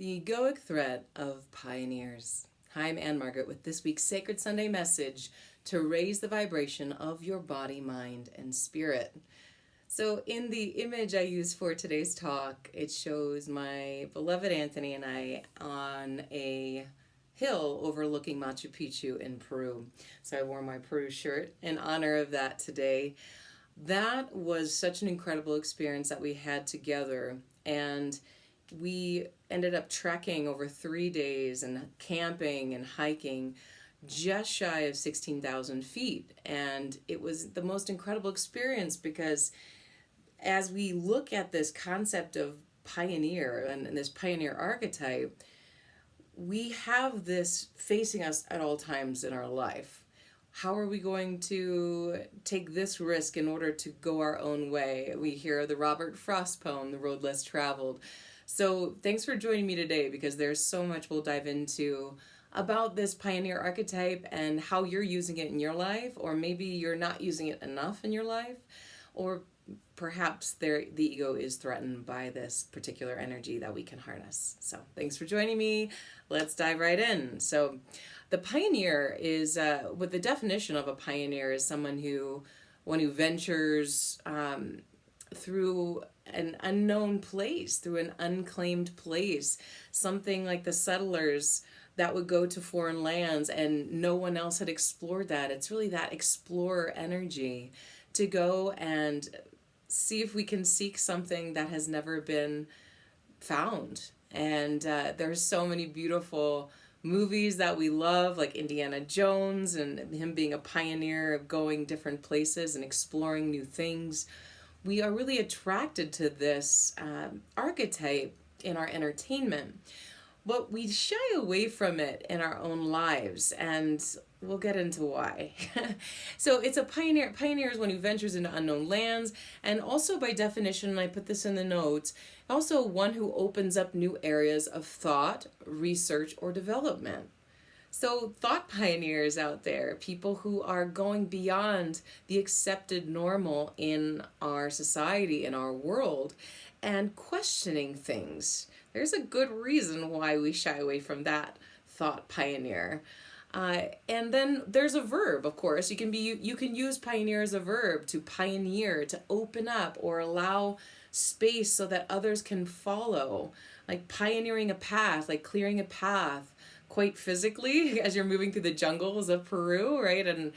The Egoic thread of pioneers. Hi, I'm Anne-Margaret with this week's Sacred Sunday message to raise the vibration of your body, mind, and spirit. So in the image I use for today's talk, it shows my beloved Anthony and I on a hill overlooking Machu Picchu in Peru. So I wore my Peru shirt in honor of that today. That was such an incredible experience that we had together, and we ended up trekking over 3 days and camping and hiking just shy of 16,000 feet. And it was the most incredible experience because as we look at this concept of pioneer and this pioneer archetype, we have this facing us at all times in our life. How are we going to take this risk in order to go our own way? We hear the Robert Frost poem, The Road Less Traveled. So thanks for joining me today, because there's so much we'll dive into about this pioneer archetype and how you're using it in your life, or maybe you're not using it enough in your life, or perhaps the ego is threatened by this particular energy that we can harness. So thanks for joining me. Let's dive right in. So the pioneer is, what the definition of a pioneer is one who ventures through an unknown place, through an unclaimed place, something like the settlers that would go to foreign lands and no one else had explored that. It's really that explorer energy to go and see if we can seek something that has never been found. And there's so many beautiful movies that we love, like Indiana Jones and him being a pioneer of going different places and exploring new things. We are really attracted to this archetype in our entertainment, but we shy away from it in our own lives, and we'll get into why. So it's a pioneer. Pioneer is one who ventures into unknown lands, and also by definition, and I put this in the notes, also one who opens up new areas of thought, research, or development. So thought pioneers out there, people who are going beyond the accepted normal in our society, in our world, and questioning things. There's a good reason why we shy away from that thought pioneer. And then there's a verb, of course. You can use pioneer as a verb, to pioneer, to open up or allow space so that others can follow, like pioneering a path, like clearing a path, quite physically as you're moving through the jungles of Peru, right? And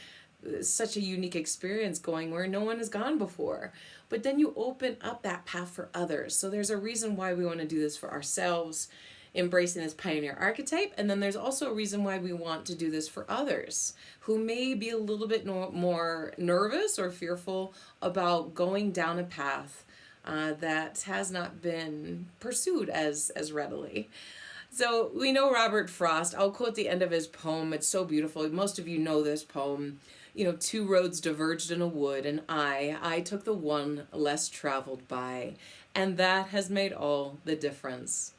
such a unique experience going where no one has gone before. But then you open up that path for others. So there's a reason why we want to do this for ourselves, embracing this pioneer archetype. And then there's also a reason why we want to do this for others who may be a little bit more nervous or fearful about going down a path that has not been pursued as readily. So we know Robert Frost. I'll quote the end of his poem. It's so beautiful. Most of you know this poem. Two roads diverged in a wood, and I took the one less traveled by, and that has made all the difference.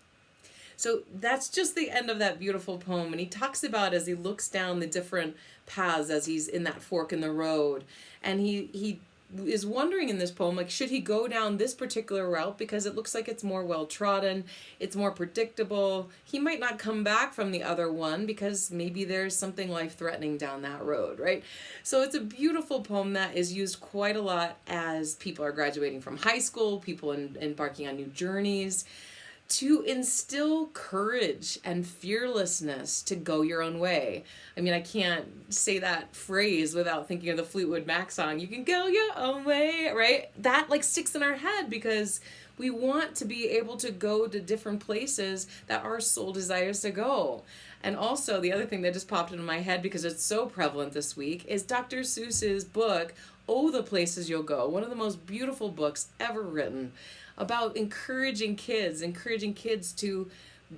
So that's just the end of that beautiful poem. And he talks about, as he looks down the different paths as he's in that fork in the road, and he is wondering in this poem, like, should he go down this particular route because it looks like it's more well-trodden, it's more predictable. He might not come back from the other one because maybe there's something life-threatening down that road, right? So it's a beautiful poem that is used quite a lot as people are graduating from high school, people embarking on new journeys, to instill courage and fearlessness to go your own way. I mean, I can't say that phrase without thinking of the Fleetwood Mac song, "You can go your own way," right? That sticks in our head because we want to be able to go to different places that our soul desires to go. And also, the other thing that just popped into my head because it's so prevalent this week is Dr. Seuss's book, "Oh, the Places You'll Go," one of the most beautiful books ever written, about encouraging kids to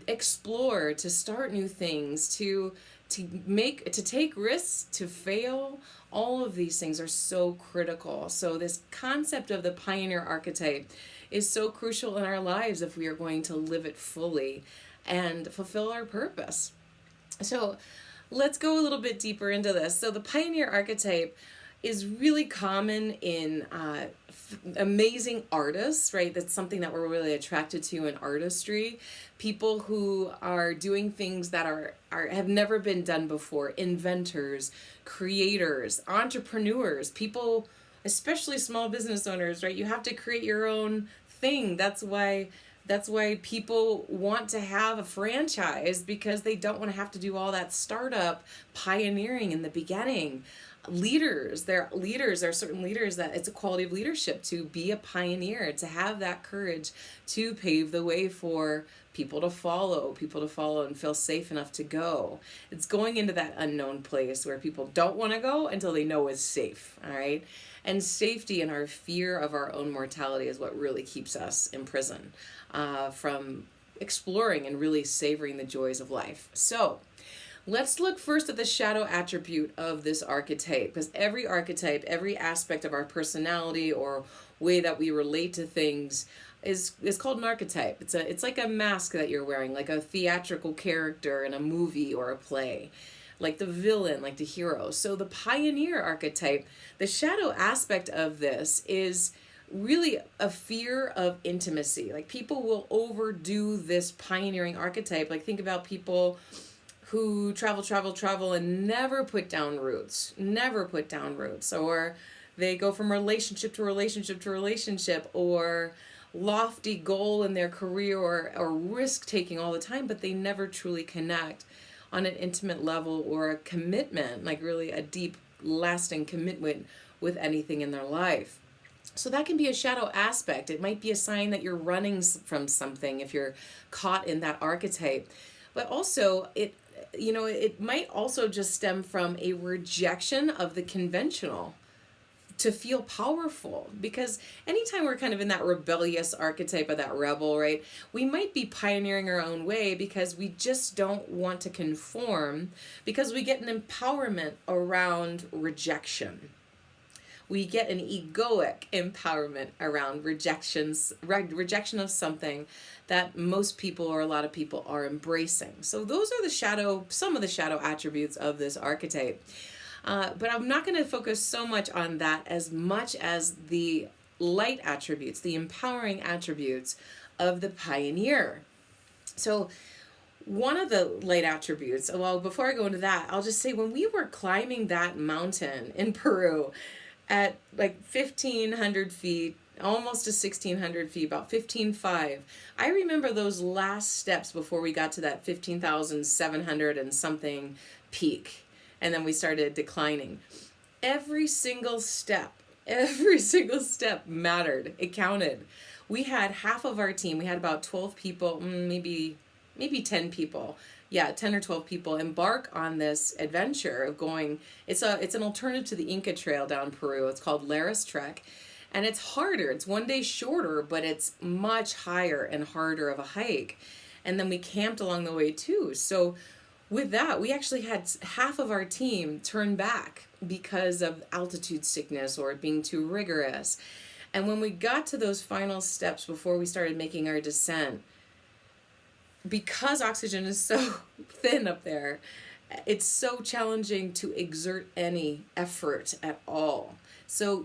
explore, to start new things, to take risks, to fail. All of these things are so critical. So this concept of the pioneer archetype is so crucial in our lives if we are going to live it fully and fulfill our purpose. So let's go a little bit deeper into this. So the pioneer archetype is really common in amazing artists, right? That's something that we're really attracted to in artistry. People who are doing things that are have never been done before. Inventors, creators, entrepreneurs, people, especially small business owners, right? You have to create your own thing. That's why people want to have a franchise, because they don't want to have to do all that startup pioneering in the beginning. There are certain leaders that it's a quality of leadership to be a pioneer, to have that courage to pave the way for people to follow and feel safe enough to go. It's going into that unknown place where people don't want to go until they know it's safe, all right? And safety and our fear of our own mortality is what really keeps us in prison from exploring and really savoring the joys of life. So let's look first at the shadow attribute of this archetype, because every archetype, every aspect of our personality or way that we relate to things is called an archetype. It's like a mask that you're wearing, like a theatrical character in a movie or a play, like the villain, like the hero. So the pioneer archetype, the shadow aspect of this is really a fear of intimacy. Like people will overdo this pioneering archetype. Like think about people who travel and never put down roots, or they go from relationship to relationship, or lofty goal in their career, or risk taking all the time, but they never truly connect on an intimate level or a commitment, like really a deep, lasting commitment with anything in their life. So that can be a shadow aspect. It might be a sign that you're running from something if you're caught in that archetype. But also, it might also just stem from a rejection of the conventional to feel powerful. Because anytime we're kind of in that rebellious archetype of that rebel, right, we might be pioneering our own way because we just don't want to conform, because we get an empowerment around rejection. We get an egoic empowerment around rejection of something that most people or a lot of people are embracing. So those are some of the shadow attributes of this archetype. But I'm not going to focus so much on that as much as the light attributes, the empowering attributes of the pioneer. So one of the light attributes, well, before I go into that, I'll just say when we were climbing that mountain in Peru, at like 1,500 feet, almost to 1,600 feet, about 15,500. I remember those last steps before we got to that 15,700 and something peak. And then we started declining. Every single step mattered. It counted. We had half of our team, we had about 12 people, maybe 10 people. Yeah, 10 or 12 people embark on this adventure of going. It's an alternative to the Inca Trail down Peru. It's called Lares Trek, and it's harder. It's one day shorter, but it's much higher and harder of a hike. And then we camped along the way too. So with that, we actually had half of our team turn back because of altitude sickness or it being too rigorous. And when we got to those final steps before we started making our descent, because oxygen is so thin up there, it's so challenging to exert any effort at all. So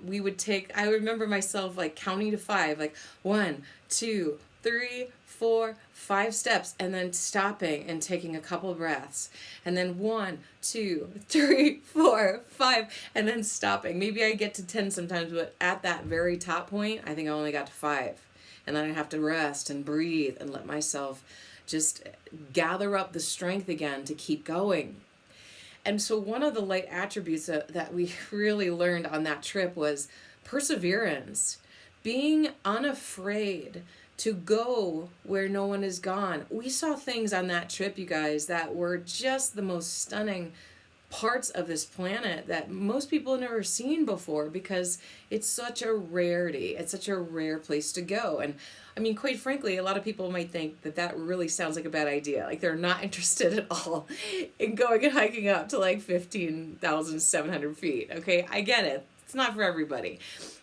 I remember myself like counting to 5, like 1, 2, 3, 4, 5 steps, and then stopping and taking a couple breaths. And then 1, 2, 3, 4, 5, and then stopping. Maybe I get to 10 sometimes, but at that very top point, I think I only got to 5. And then I have to rest and breathe and let myself just gather up the strength again to keep going. And so one of the light attributes that we really learned on that trip was perseverance, being unafraid to go where no one is gone. We saw things on that trip, you guys, that were just the most stunning parts of this planet that most people have never seen before, because it's such a rarity. It's such a rare place to go. And I mean, quite frankly, a lot of people might think that really sounds like a bad idea. Like they're not interested at all in going and hiking up to like 15,700 feet. Okay, I get it. It's not for everybody.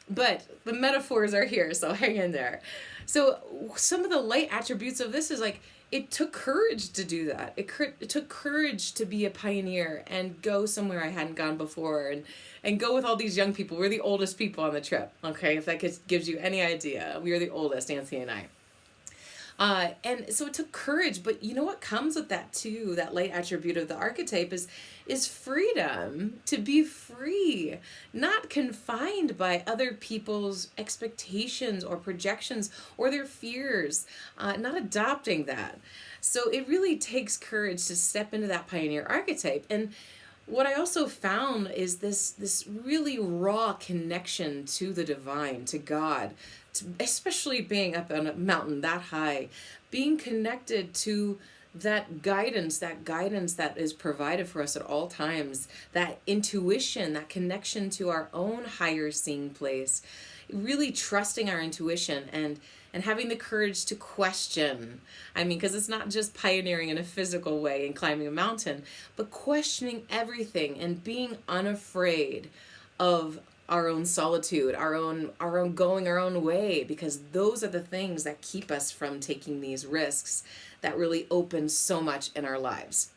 But the metaphors are here, so hang in there. So some of the light attributes of this is like, it took courage to do that. It took courage to be a pioneer and go somewhere I hadn't gone before, and go with all these young people. We're the oldest people on the trip, okay? If that gives you any idea. We were the oldest, Nancy and I. And so it took courage, but you know what comes with that too, that light attribute of the archetype is freedom, to be free, not confined by other people's expectations or projections or their fears, not adopting that. So it really takes courage to step into that pioneer archetype. And what I also found is this really raw connection to the divine, to God, especially being up on a mountain that high, being connected to that guidance that is provided for us at all times, that intuition, that connection to our own higher seeing place, really trusting our intuition and having the courage to question. I mean, because it's not just pioneering in a physical way and climbing a mountain, but questioning everything and being unafraid of our own solitude, our own going our own way, because those are the things that keep us from taking these risks that really open so much in our lives.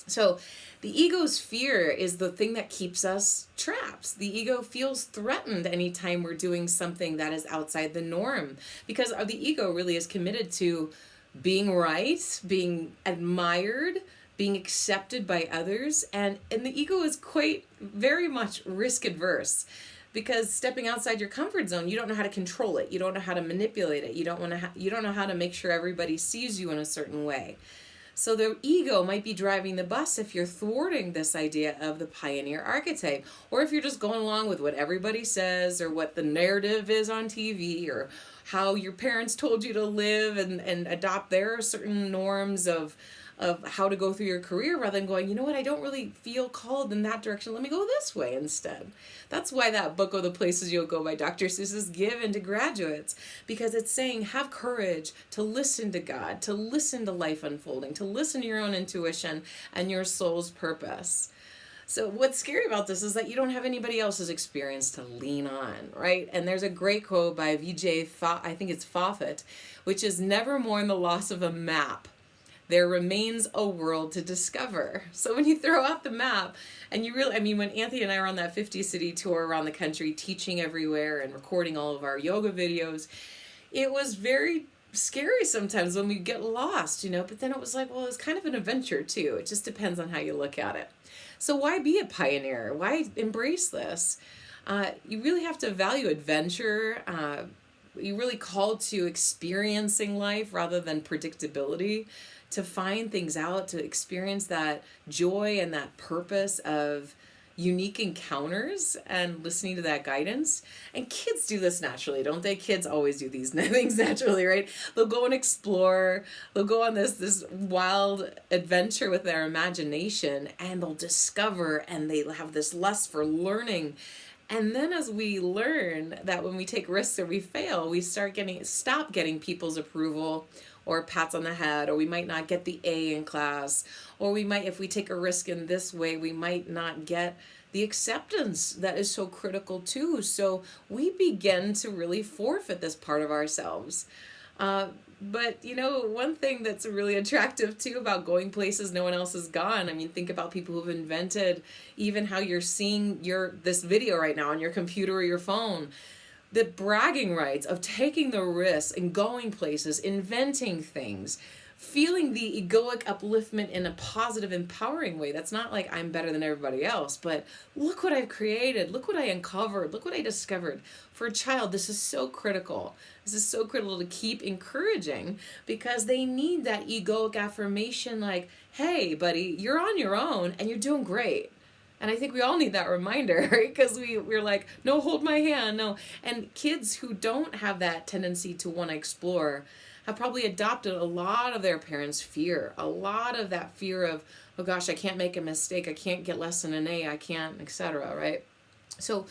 So the ego's fear is the thing that keeps us trapped. The ego feels threatened anytime we're doing something that is outside the norm, because the ego really is committed to being right, being admired, being accepted by others, and the ego is quite very much risk adverse, because stepping outside your comfort zone, you don't know how to control it, you don't know how to manipulate it, you don't know how to make sure everybody sees you in a certain way. So the ego might be driving the bus if you're thwarting this idea of the pioneer archetype, or if you're just going along with what everybody says, or what the narrative is on TV, or how your parents told you to live and adopt their certain norms of how to go through your career, rather than going, you know what, I don't really feel called in that direction, let me go this way instead. That's why that book, "Oh, the Places You'll Go" by Dr. Seuss, is given to graduates, because it's saying have courage to listen to God, to listen to life unfolding, to listen to your own intuition and your soul's purpose. So what's scary about this is that you don't have anybody else's experience to lean on, right? And there's a great quote by VJ, I think it's Fawcett, which is, "Never mourn the loss of a map. There remains a world to discover." So when you throw out the map, and you really, I mean, when Anthony and I were on that 50-city tour around the country, teaching everywhere and recording all of our yoga videos, it was very scary sometimes when we get lost, but then it was like, well, it's kind of an adventure too. It just depends on how you look at it. So why be a pioneer? Why embrace this? You really have to value adventure. You're really called to experiencing life rather than predictability, to find things out, to experience that joy and that purpose of unique encounters and listening to that guidance. And kids do this naturally, don't they? Kids always do these things naturally, right? They'll go and explore, they'll go on this wild adventure with their imagination, and they'll discover, and they have this lust for learning. And then as we learn that when we take risks or we fail, we stop getting people's approval or pats on the head, or we might not get the A in class, or we might, if we take a risk in this way, we might not get the acceptance that is so critical too. So we begin to really forfeit this part of ourselves. But one thing that's really attractive too about going places no one else has gone, I mean, think about people who've invented even how you're seeing this video right now on your computer or your phone. The bragging rights of taking the risks and going places, inventing things, feeling the egoic upliftment in a positive, empowering way. That's not like I'm better than everybody else, but look what I've created, look what I uncovered, look what I discovered. For a child, this is so critical. This is so critical to keep encouraging, because they need that egoic affirmation like, hey, buddy, you're on your own and you're doing great. And I think we all need that reminder, right? Because we're like, no, hold my hand, no. And kids who don't have that tendency to want to explore have probably adopted a lot of their parents' fear, a lot of that fear of, oh gosh, I can't make a mistake, I can't get less than an A, I can't, etc., right? So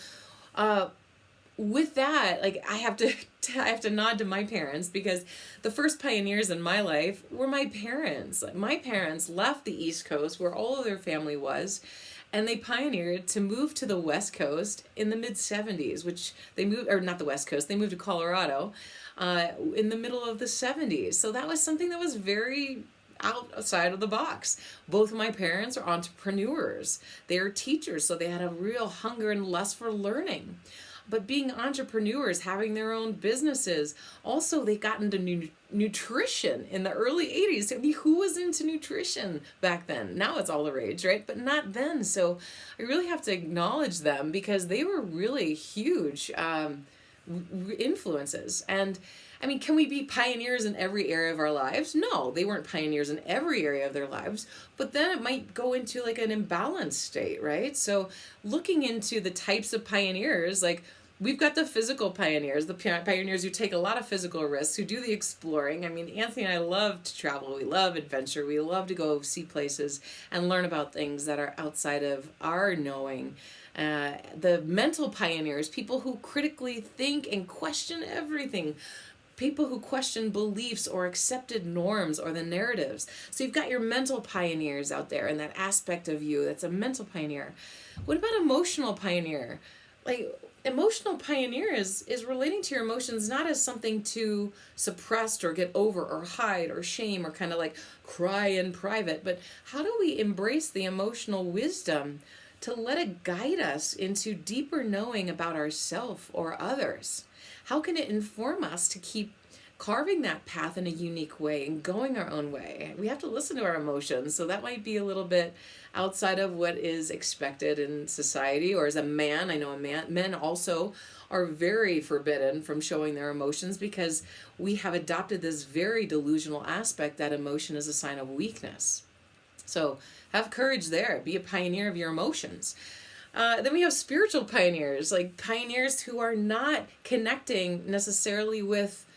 with that, like, I have to nod to my parents, because the first pioneers in my life were my parents. My parents left the East Coast, where all of their family was, and they pioneered to move to the West Coast in the mid-70s, which they moved, or not the West Coast, they moved to Colorado in the middle of the 70s. So that was something that was very outside of the box. Both of my parents are entrepreneurs. They are teachers, so they had a real hunger and lust for learning. But being entrepreneurs, having their own businesses, also they got into nutrition in the early 80s. I mean, who was into nutrition back then? Now it's all the rage, right? But not then. So I really have to acknowledge them because they were really huge influences. And I mean, can we be pioneers in every area of our lives? No, they weren't pioneers in every area of their lives, but then it might go into like an imbalanced state, right? So looking into the types of pioneers, like we've got the physical pioneers, the pioneers who take a lot of physical risks, who do the exploring. I mean, Anthony and I love to travel. We love adventure. We love to go see places and learn about things that are outside of our knowing. The mental pioneers, people who critically think and question everything. People who question beliefs or accepted norms or the narratives. So you've got your mental pioneers out there and that aspect of you that's a mental pioneer. What about emotional pioneer? Like emotional pioneer is relating to your emotions not as something to suppress or get over or hide or shame or kind of like cry in private, but how do we embrace the emotional wisdom to let it guide us into deeper knowing about ourselves or others? How can it inform us to keep carving that path in a unique way and going our own way? We have to listen to our emotions, so that might be a little bit outside of what is expected in society. Or as a man, I know men also are very forbidden from showing their emotions because we have adopted this very delusional aspect that emotion is a sign of weakness. So have courage there. Be a pioneer of your emotions. Then we have spiritual pioneers, like pioneers who are not connecting necessarily with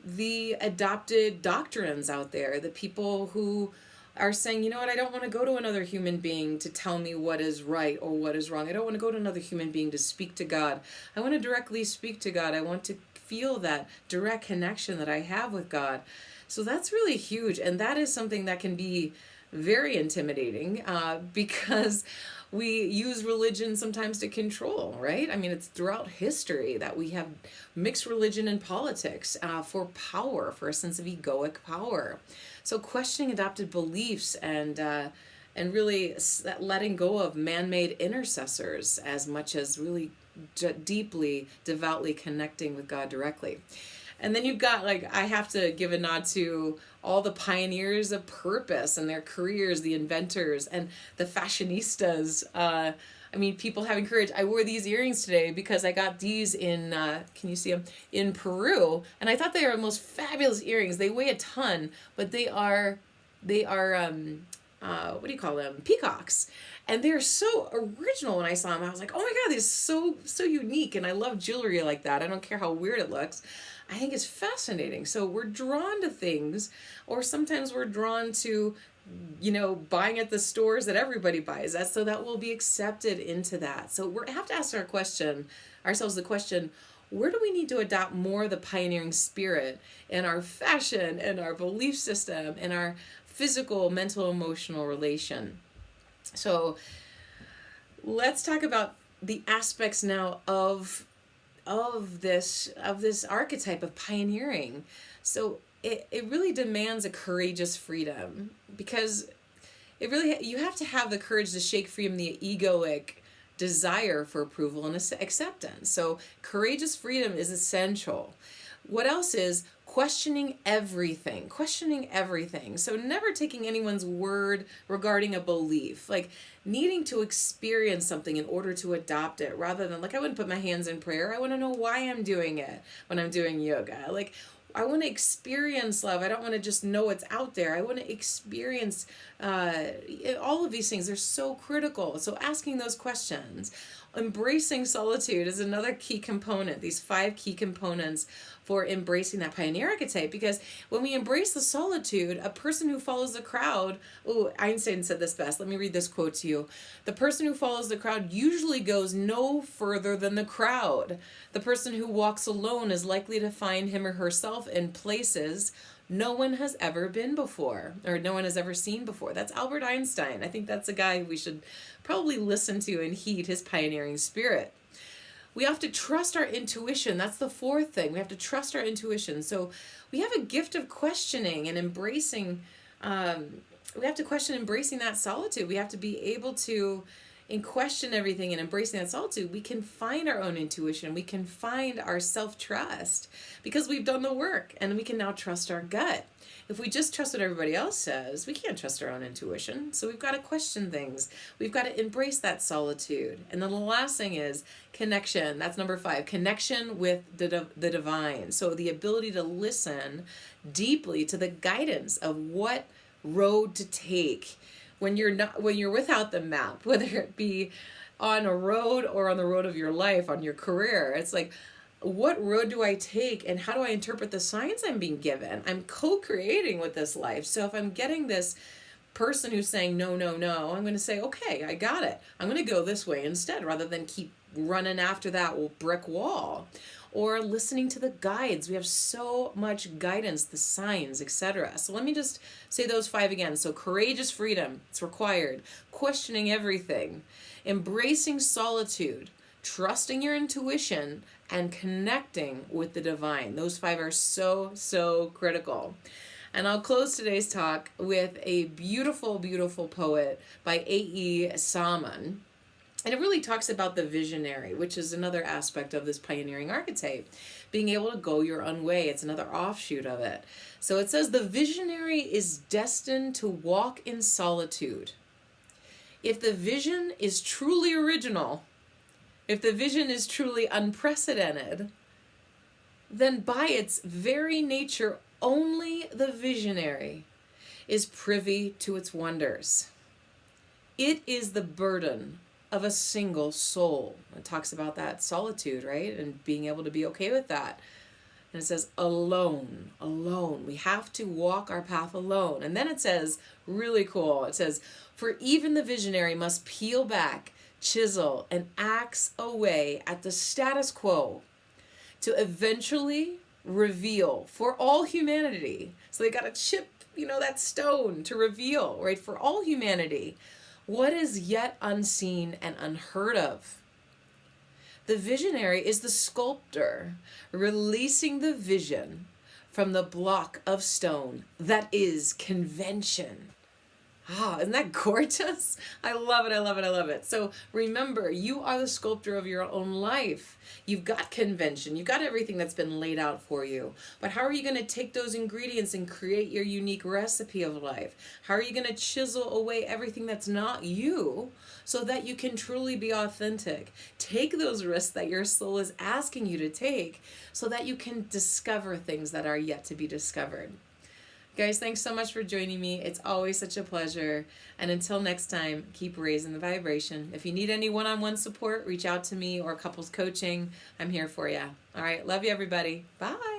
the adopted doctrines out there, the people who are saying, you know what, I don't want to go to another human being to tell me what is right or what is wrong. I don't want to go to another human being to speak to God. I want to directly speak to God. I want to feel that direct connection that I have with God. So that's really huge. And that is something that can be very intimidating because we use religion sometimes to control, right? I mean, it's throughout history that we have mixed religion and politics for power, for a sense of egoic power. So questioning adopted beliefs and really letting go of man-made intercessors as much as really deeply, devoutly connecting with God directly. And then you've got, like, I have to give a nod to all the pioneers of purpose and their careers, the inventors and the fashionistas. I mean, people having courage. I wore these earrings today because I got these in, can you see them? In Peru. And I thought they were the most fabulous earrings. They weigh a ton, but they are what do you call them? Peacocks. And they're so original when I saw them. I was like, oh my God, these are so unique. And I love jewelry like that. I don't care how weird it looks. I think it's fascinating. So we're drawn to things, or sometimes we're drawn to, you know, buying at the stores that everybody buys at, so that we'll be accepted into that. So we have to ask ourselves the question, where do we need to adopt more of the pioneering spirit in our fashion, in our belief system, in our physical, mental, emotional relation? So let's talk about the aspects now of this archetype of pioneering. So it really demands a courageous freedom, because you have to have the courage to shake free from the egoic desire for approval and acceptance. So courageous freedom is essential. What else is questioning everything. So never taking anyone's word regarding a belief, like needing to experience something in order to adopt it, rather than, like, I wouldn't put my hands in prayer. I want to know why I'm doing it when I'm doing yoga. Like, I want to experience love. I don't want to just know it's out there. I want to experience all of these things. They're so critical. So asking those questions. Embracing solitude is another key component, these 5 key components for embracing that pioneer archetype. Because when we embrace the solitude, a person who follows the crowd, Einstein said this best. Let me read this quote to you. The person who follows the crowd usually goes no further than the crowd. The person who walks alone is likely to find him or herself in places no one has ever been before, or no one has ever seen before. That's Albert Einstein. I think that's a guy we should probably listen to and heed his pioneering spirit. We have to trust our intuition. That's the fourth thing. We have to trust our intuition. So we have a gift of questioning and embracing. We have to question embracing that solitude. We have to be able to question everything and embracing that solitude. We can find our own intuition. We can find our self-trust because we've done the work, and we can now trust our gut. If we just trust what everybody else says, we can't trust our own intuition. So we've got to question things. We've got to embrace that solitude. And then the last thing is connection. That's number 5, connection with the divine. So the ability to listen deeply to the guidance of what road to take when you're without the map, whether it be on a road or on the road of your life, on your career. It's like, what road do I take, and how do I interpret the signs I'm being given? I'm co-creating with this life. So if I'm getting this person who's saying no, no, no, I'm going to say, okay, I got it. I'm going to go this way instead, rather than keep running after that brick wall. Or listening to the guides. We have so much guidance, the signs, etc. So let me just say those 5 again. So courageous freedom, it's required. Questioning everything. Embracing solitude. Trusting your intuition. And connecting with the divine. Those 5 are so, so critical. And I'll close today's talk with a beautiful, beautiful poet by A.E. Salmon. And it really talks about the visionary, which is another aspect of this pioneering archetype, being able to go your own way. It's another offshoot of it. So it says, the visionary is destined to walk in solitude. If the vision is truly original, if the vision is truly unprecedented, then by its very nature, only the visionary is privy to its wonders. It is the burden of a single soul. It talks about that solitude, right? And being able to be okay with that. And it says, alone, alone. We have to walk our path alone. And then it says, really cool, it says, for even the visionary must peel back, chisel, and axe away at the status quo to eventually reveal for all humanity. So they got to chip, that stone to reveal, right? For all humanity, what is yet unseen and unheard of. The visionary is the sculptor, releasing the vision from the block of stone that is convention. Isn't that gorgeous? I love it, I love it, I love it. So remember, you are the sculptor of your own life. You've got convention. You've got everything that's been laid out for you. But how are you going to take those ingredients and create your unique recipe of life? How are you going to chisel away everything that's not you so that you can truly be authentic? Take those risks that your soul is asking you to take so that you can discover things that are yet to be discovered. Guys, thanks so much for joining me. It's always such a pleasure. And until next time, keep raising the vibration. If you need any one-on-one support, reach out to me or couples coaching. I'm here for you. All right. Love you, everybody. Bye.